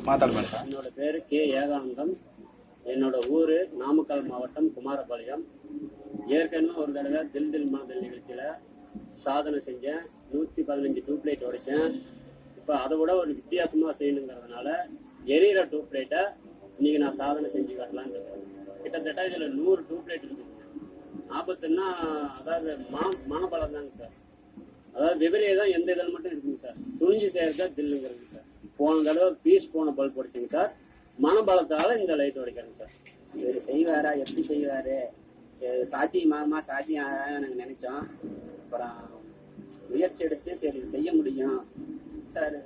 என்னோட பேரு கே ஏகானந்தம். என்னோட ஊரு நாமக்கல் மாவட்டம் குமாரபாளையம். ஏற்கனவே ஒரு தடவை தில் தில் மனதில் நிகழ்ச்சியில சாதனை செஞ்சேன். 115 டியூப்லைட் உடைச்சேன். இப்போ அதை விட ஒரு வித்தியாசமா செய்யணுங்கிறதுனால எரியிற டியூப்லைட்டை இன்னைக்கு நான் சாதனை செஞ்சு காட்டலான்னு இருக்கேன். கிட்டத்தட்ட இதுல 100 டியூப்லைட் இருக்குங்க. ஆபத்துன்னா அதாவது மனபலம் தாங்க சார். அதாவது விபரீதம் எந்த இதில் மட்டும் இருக்குங்க சார். துணிஞ்சு செய்யறதா தில்லுங்கிறது சார். போன தடவை பீஸ் போன பல்ப் உடைச்சிங்க சார். மனபலத்தால இந்த லைட் உடைக்கிறேங்க சார். இவர் செய்வாரா, எப்படி செய்வாரு, சாத்தியமாகுமா சாத்தியம் நாங்கள் நினைச்சோம். அப்புறம் முயற்சி எடுத்து சரி செய்ய முடியும் சார்.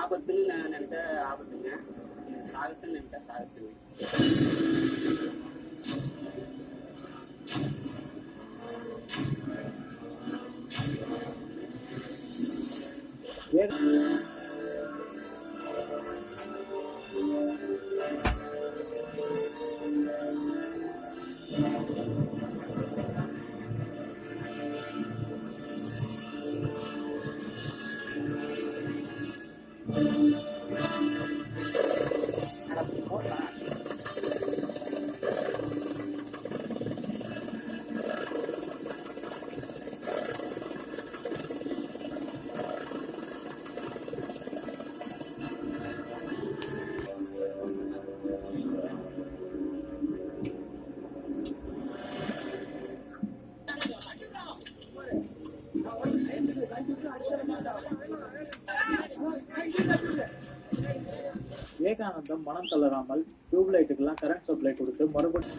ஆபத்துன்னு நான் நினைச்சா ஆபத்துங்க, சாகசன்னு நினைச்சா சாகசங்க. விவேகானந்தம் மனம் தளராமல் டியூப்லைட்டுக்கெல்லாம் கரண்ட் சப்ளை கொடுத்து மறுபடியும்